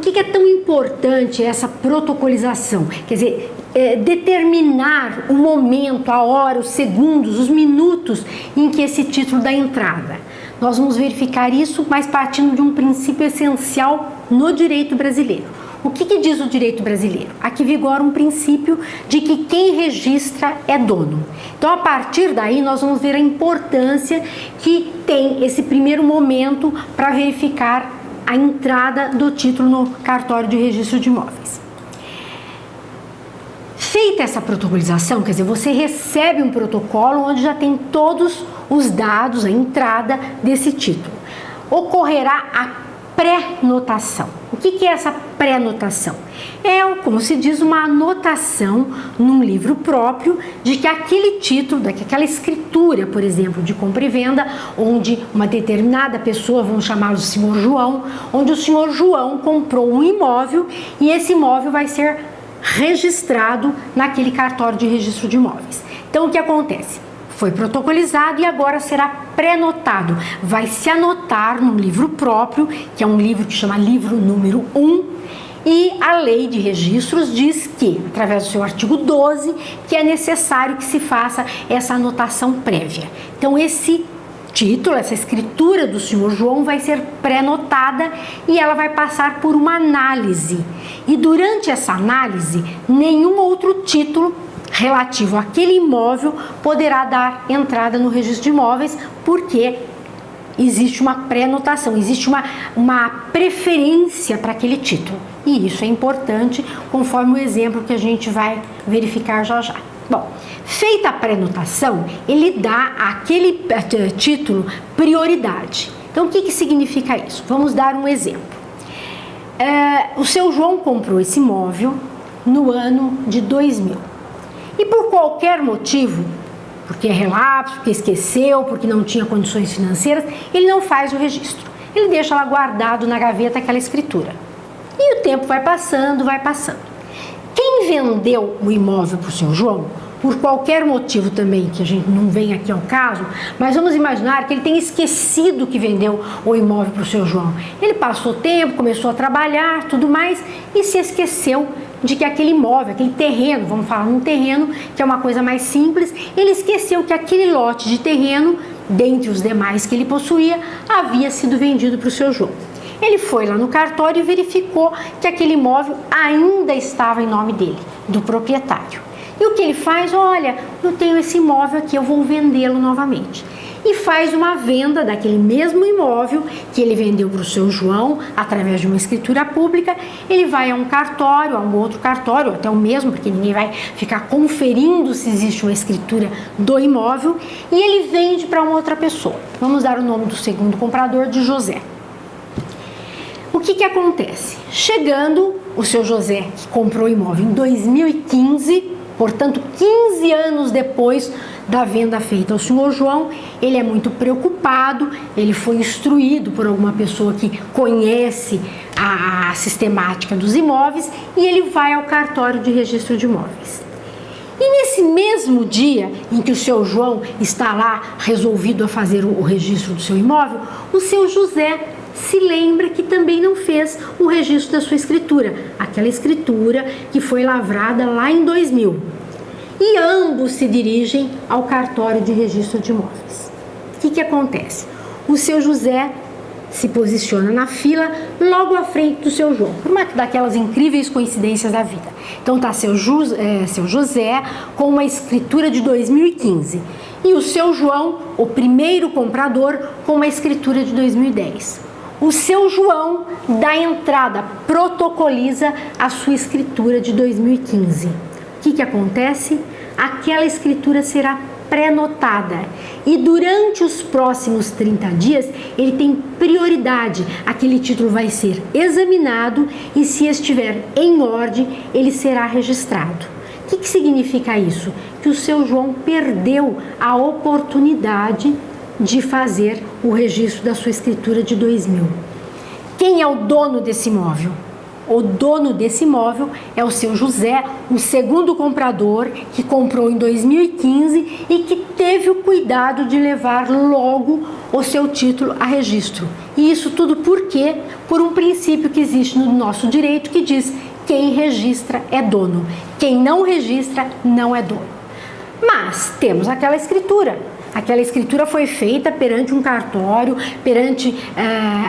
que é tão importante essa protocolização? Quer dizer, determinar o momento, a hora, os segundos, os minutos em que esse título dá entrada. Nós vamos verificar isso, mas partindo de um princípio essencial no direito brasileiro. O que diz o direito brasileiro? Aqui vigora um princípio de que quem registra é dono. Então, a partir daí, nós vamos ver a importância que tem esse primeiro momento para verificar a entrada do título no cartório de registro de imóveis. Feita essa protocolização, quer dizer, você recebe um protocolo onde já tem todos os dados, a entrada desse título. Ocorrerá a pré-notação. O que é essa pré-notação? É, como se diz, uma anotação num livro próprio de que aquele título, daquela escritura, por exemplo, de compra e venda, onde uma determinada pessoa, vamos chamá-lo de senhor João, onde o senhor João comprou um imóvel e esse imóvel vai ser registrado naquele cartório de registro de imóveis. Então, o que acontece? Foi protocolizado e agora será pré-notado. Vai se anotar num livro próprio, que é um livro que chama livro número 1, e a lei de registros diz que, através do seu artigo 12, que é necessário que se faça essa anotação prévia. Então, esse título, essa escritura do senhor João vai ser pré-notada e ela vai passar por uma análise. E durante essa análise, nenhum outro título relativo àquele imóvel poderá dar entrada no registro de imóveis, porque existe uma pré-notação, existe uma preferência para aquele título. E isso é importante, conforme o exemplo que a gente vai verificar já já. Bom, feita a pré-notação, ele dá àquele título prioridade. Então, o que significa isso? Vamos dar um exemplo. O seu João comprou esse imóvel no ano de 2000. E por qualquer motivo, porque é relapso, porque esqueceu, porque não tinha condições financeiras, ele não faz o registro. Ele deixa lá guardado na gaveta aquela escritura. E o tempo vai passando, vai passando. Quem vendeu o imóvel para o seu João, por qualquer motivo também, que a gente não vem aqui ao caso, mas vamos imaginar que ele tenha esquecido que vendeu o imóvel para o seu João. Ele passou tempo, começou a trabalhar, tudo mais, e se esqueceu de que aquele imóvel, aquele terreno, vamos falar num terreno que é uma coisa mais simples, ele esqueceu que aquele lote de terreno, dentre os demais que ele possuía, havia sido vendido para o seu João. Ele foi lá no cartório e verificou que aquele imóvel ainda estava em nome dele, do proprietário. E o que ele faz? Olha, eu tenho esse imóvel aqui, eu vou vendê-lo novamente. E faz uma venda daquele mesmo imóvel que ele vendeu para o seu João, através de uma escritura pública. Ele vai a um cartório, a um outro cartório, até o mesmo, porque ninguém vai ficar conferindo se existe uma escritura do imóvel, e ele vende para uma outra pessoa. Vamos dar o nome do segundo comprador de José. O que acontece? Chegando o seu José, que comprou o imóvel em 2015, portanto 15 anos depois da venda feita ao senhor João, ele é muito preocupado, ele foi instruído por alguma pessoa que conhece a sistemática dos imóveis e ele vai ao cartório de registro de imóveis. E nesse mesmo dia em que o seu João está lá resolvido a fazer o registro do seu imóvel, o seu José se lembra que também não fez o registro da sua escritura, aquela escritura que foi lavrada lá em 2000. E ambos se dirigem ao cartório de registro de imóveis. O que acontece? O seu José se posiciona na fila logo à frente do seu João, por uma daquelas incríveis coincidências da vida. Então está seu José com uma escritura de 2015 e o seu João, o primeiro comprador, com uma escritura de 2010. O seu João dá entrada, protocoliza a sua escritura de 2015. O que acontece? Aquela escritura será pré-notada e durante os próximos 30 dias ele tem prioridade. Aquele título vai ser examinado e, se estiver em ordem, ele será registrado. O que significa isso? Que o seu João perdeu a oportunidade de fazer o registro da sua escritura de 2000. Quem é o dono desse imóvel? o dono desse imóvel é o seu José, o segundo comprador que comprou em 2015 e que teve o cuidado de levar logo o seu título a registro. E isso tudo por quê? Por um princípio que existe no nosso direito que diz: quem registra é dono, quem não registra não é dono. Mas temos aquela escritura. Aquela escritura foi feita perante um cartório, perante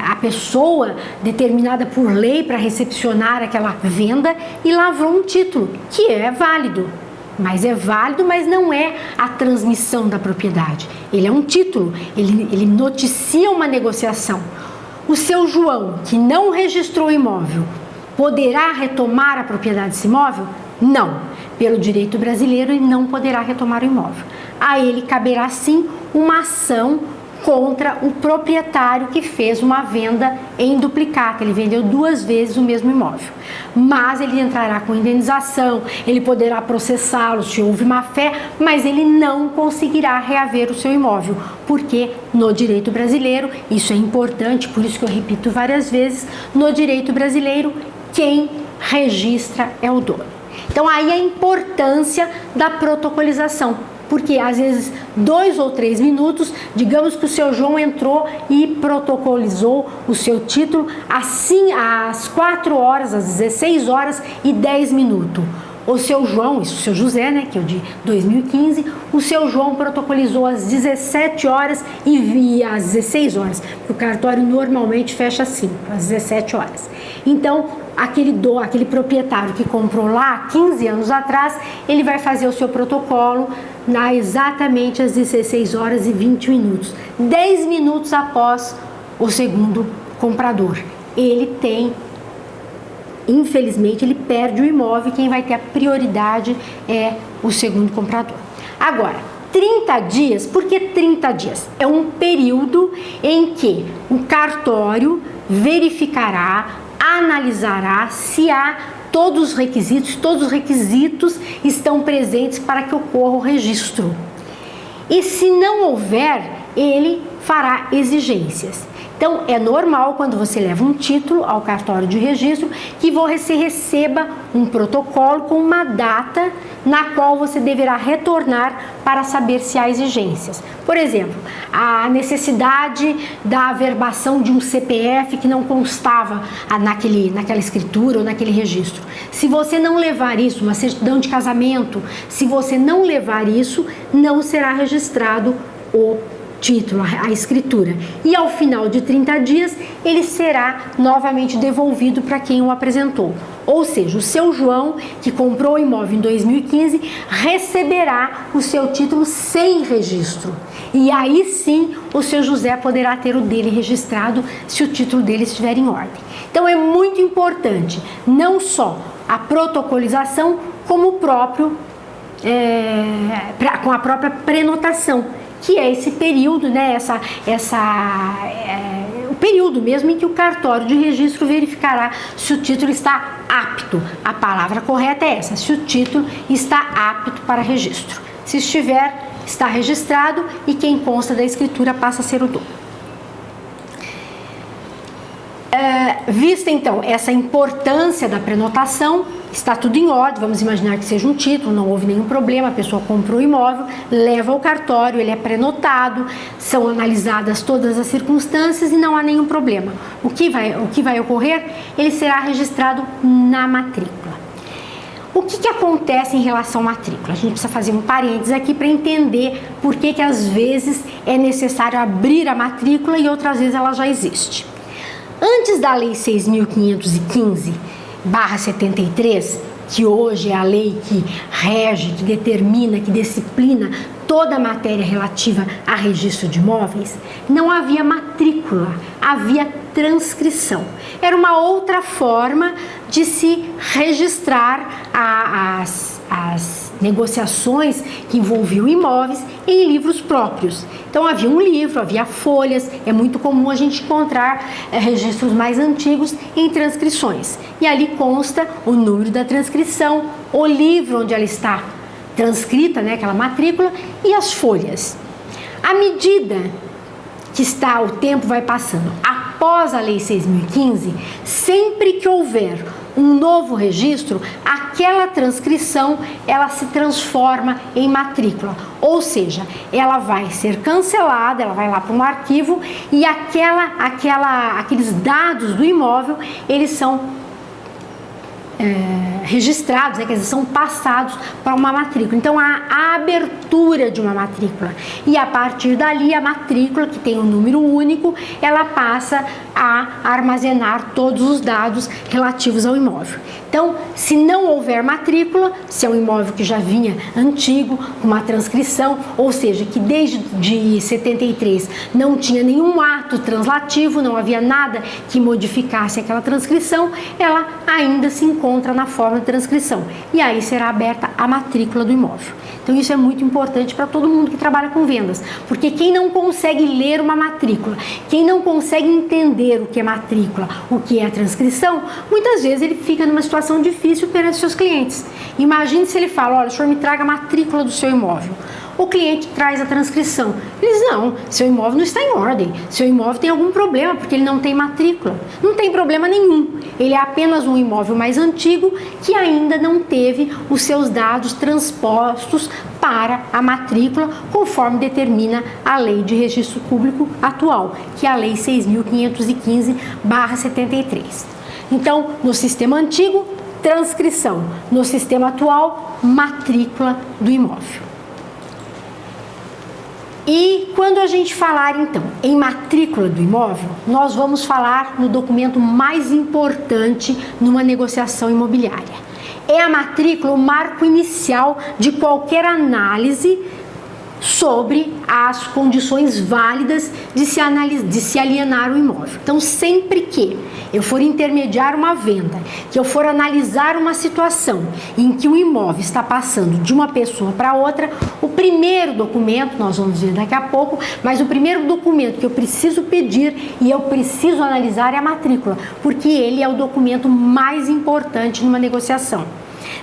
a pessoa determinada por lei para recepcionar aquela venda e lavrou um título, que é válido. Mas é válido, mas não é a transmissão da propriedade. Ele é um título, ele noticia uma negociação. O seu João, que não registrou o imóvel, poderá retomar a propriedade desse imóvel? Não. Pelo direito brasileiro, ele não poderá retomar o imóvel. A ele caberá sim uma ação contra o proprietário que fez uma venda em duplicata. Ele vendeu 2 vezes o mesmo imóvel. Mas ele entrará com indenização, ele poderá processá-lo se houve má-fé, mas ele não conseguirá reaver o seu imóvel, porque no direito brasileiro, isso é importante, por isso que eu repito várias vezes, no direito brasileiro, quem registra é o dono. Então aí a importância da protocolização, porque às vezes 2 ou 3 minutos, digamos que o seu João entrou e protocolizou o seu título assim às 4 horas, às 16 horas e 10 minutos. O seu João, isso o seu José, né, que é o de 2015, o seu João protocolizou às 17 horas e às 16 horas, porque o cartório normalmente fecha às 5, às 17 horas. Então, aquele proprietário que comprou lá 15 anos atrás, ele vai fazer o seu protocolo exatamente às 16 horas e 20 minutos, 10 minutos após o segundo comprador. Infelizmente, ele perde o imóvel e quem vai ter a prioridade é o segundo comprador. Agora, 30 dias, por que 30 dias? É um período em que o cartório verificará, analisará se há todos os requisitos estão presentes para que ocorra o registro. E se não houver, ele fará exigências. Então, é normal quando você leva um título ao cartório de registro que você receba um protocolo com uma data na qual você deverá retornar para saber se há exigências. Por exemplo, a necessidade da averbação de um CPF que não constava naquela escritura ou naquele registro. Se você não levar isso, uma certidão de casamento, se você não levar isso, não será registrado o título, a escritura. E ao final de 30 dias, ele será novamente devolvido para quem o apresentou. Ou seja, o seu João, que comprou o imóvel em 2015, receberá o seu título sem registro. E aí sim, o seu José poderá ter o dele registrado se o título dele estiver em ordem. Então é muito importante, não só a protocolização, como o próprio, com a própria prenotação, que é esse período, né, o período mesmo em que o cartório de registro verificará se o título está apto. A palavra correta é essa, se o título está apto para registro. Se estiver, está registrado e quem consta da escritura passa a ser o dono. Vista então essa importância da prenotação, está tudo em ordem, vamos imaginar que seja um título, não houve nenhum problema, a pessoa comprou o imóvel, leva ao cartório, ele é prenotado, são analisadas todas as circunstâncias e não há nenhum problema. O que vai ocorrer? Ele será registrado na matrícula. O que acontece em relação à matrícula? A gente precisa fazer um parênteses aqui para entender por que às vezes é necessário abrir a matrícula e outras vezes ela já existe. Antes da Lei 6.515/73, que hoje é a lei que rege, que determina, que disciplina toda a matéria relativa a registro de imóveis, não havia matrícula, havia transcrição. Era uma outra forma de se registrar as negociações que envolviam imóveis em livros próprios. Então havia um livro, havia folhas, é muito comum a gente encontrar registros mais antigos em transcrições. E ali consta o número da transcrição, o livro onde ela está transcrita, né, aquela matrícula, e as folhas. À medida que o tempo vai passando, após a Lei 6.015, sempre que houver um novo registro, aquela transcrição ela se transforma em matrícula, ou seja, ela vai ser cancelada, ela vai lá para um arquivo e aqueles dados do imóvel eles são registrados, quer dizer, são passados para uma matrícula. Então, há a abertura de uma matrícula e a partir dali a matrícula, que tem um número único, ela passa a armazenar todos os dados relativos ao imóvel. Então, se não houver matrícula, se é um imóvel que já vinha antigo, com uma transcrição, ou seja, que desde 73 não tinha nenhum ato translativo, não havia nada que modificasse aquela transcrição, ela ainda se encontra na forma de transcrição e aí será aberta a matrícula do imóvel. Então isso é muito importante para todo mundo que trabalha com vendas, porque quem não consegue ler uma matrícula, quem não consegue entender o que é matrícula, o que é a transcrição, muitas vezes ele fica numa situação difícil perante seus clientes. Imagine se ele fala, olha, o senhor me traga a matrícula do seu imóvel. O cliente traz a transcrição. Eles não, seu imóvel não está em ordem, seu imóvel tem algum problema porque ele não tem matrícula. Não tem problema nenhum, ele é apenas um imóvel mais antigo que ainda não teve os seus dados transpostos para a matrícula conforme determina a Lei de Registro Público atual, que é a Lei 6.515/73. Então, no sistema antigo, transcrição, no sistema atual, matrícula do imóvel. E quando a gente falar então em matrícula do imóvel, nós vamos falar no documento mais importante numa negociação imobiliária. É a matrícula, o marco inicial de qualquer análise sobre as condições válidas de se alienar o imóvel. Então, sempre que eu for intermediar uma venda, que eu for analisar uma situação em que o imóvel está passando de uma pessoa para outra, o primeiro documento, nós vamos ver daqui a pouco, mas o primeiro documento que eu preciso pedir e eu preciso analisar é a matrícula, porque ele é o documento mais importante numa negociação.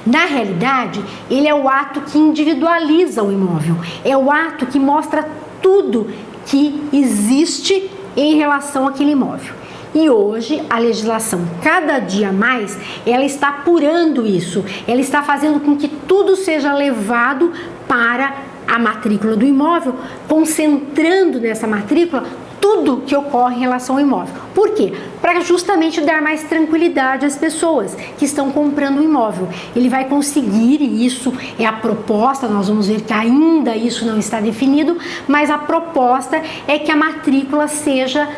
Na realidade, ele é o ato que individualiza o imóvel, é o ato que mostra tudo que existe em relação àquele imóvel. E hoje a legislação, cada dia mais, ela está apurando isso, ela está fazendo com que tudo seja levado para a matrícula do imóvel, concentrando nessa matrícula tudo que ocorre em relação ao imóvel. Por quê? Para justamente dar mais tranquilidade às pessoas que estão comprando o imóvel. Ele vai conseguir, e isso é a proposta, nós vamos ver que ainda isso não está definido, mas a proposta é que a matrícula seja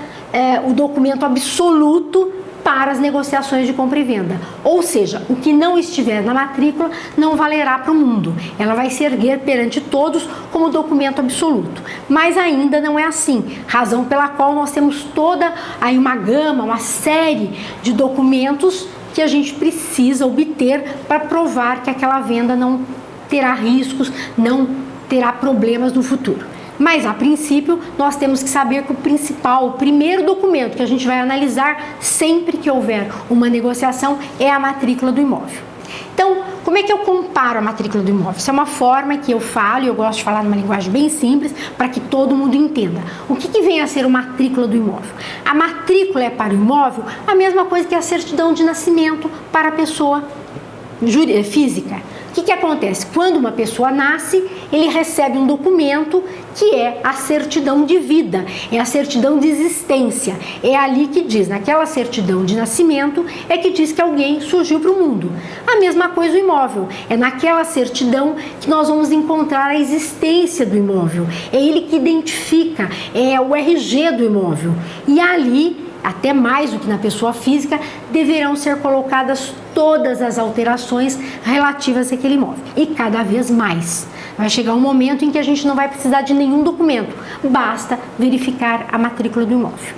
o documento absoluto para as negociações de compra e venda. Ou seja, o que não estiver na matrícula não valerá para o mundo. Ela vai se erguer perante todos como documento absoluto. Mas ainda não é assim, razão pela qual nós temos toda aí uma gama, uma série de documentos que a gente precisa obter para provar que aquela venda não terá riscos, não terá problemas no futuro. Mas, a princípio, nós temos que saber que o primeiro documento que a gente vai analisar sempre que houver uma negociação é a matrícula do imóvel. Então, como é que eu comparo a matrícula do imóvel? Isso é uma forma que eu falo, e eu gosto de falar numa linguagem bem simples, para que todo mundo entenda. O que vem a ser a matrícula do imóvel? A matrícula é para o imóvel a mesma coisa que a certidão de nascimento para a pessoa física. O que acontece? Quando uma pessoa nasce, ele recebe um documento que é a certidão de vida, é a certidão de existência. É ali que diz, naquela certidão de nascimento, é que diz que alguém surgiu para o mundo. A mesma coisa o imóvel, é naquela certidão que nós vamos encontrar a existência do imóvel. É ele que identifica, é o RG do imóvel. E ali, até mais do que na pessoa física, deverão ser colocadas todas as alterações relativas àquele imóvel. E cada vez mais. Vai chegar um momento em que a gente não vai precisar de nenhum documento, basta verificar a matrícula do imóvel.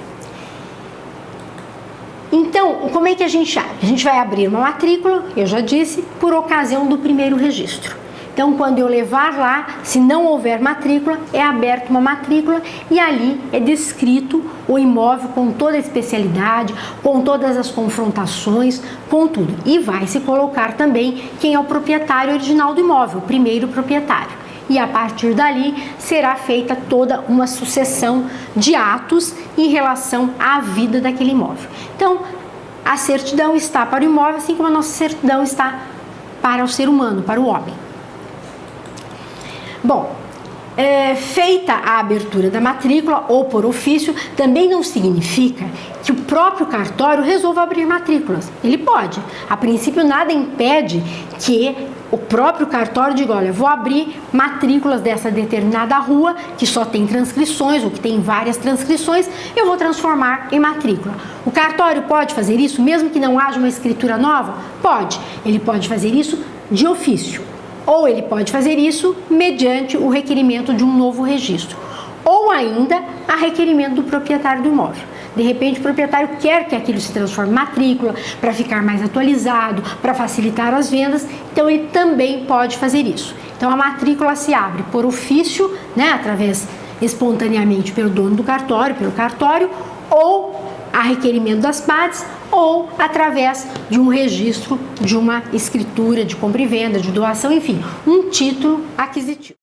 Então, como é que a gente abre? A gente vai abrir uma matrícula, eu já disse, por ocasião do primeiro registro. Então, quando eu levar lá, se não houver matrícula, é aberta uma matrícula e ali é descrito o imóvel com toda a especialidade, com todas as confrontações, com tudo. E vai se colocar também quem é o proprietário original do imóvel, o primeiro proprietário. E a partir dali será feita toda uma sucessão de atos em relação à vida daquele imóvel. Então, a certidão está para o imóvel, assim como a nossa certidão está para o ser humano, para o homem. Bom, feita a abertura da matrícula ou por ofício, também não significa que o próprio cartório resolva abrir matrículas. Ele pode. A princípio, nada impede que o próprio cartório diga, olha, vou abrir matrículas dessa determinada rua que só tem transcrições ou que tem várias transcrições, eu vou transformar em matrícula. O cartório pode fazer isso mesmo que não haja uma escritura nova? Pode. Ele pode fazer isso de ofício. Ou ele pode fazer isso mediante o requerimento de um novo registro, ou ainda a requerimento do proprietário do imóvel. De repente o proprietário quer que aquilo se transforme em matrícula para ficar mais atualizado, para facilitar as vendas, então ele também pode fazer isso. Então a matrícula se abre por ofício, através espontaneamente pelo dono do cartório, pelo cartório, ou a requerimento das partes, ou através de um registro, de uma escritura de compra e venda, de doação, enfim, um título aquisitivo.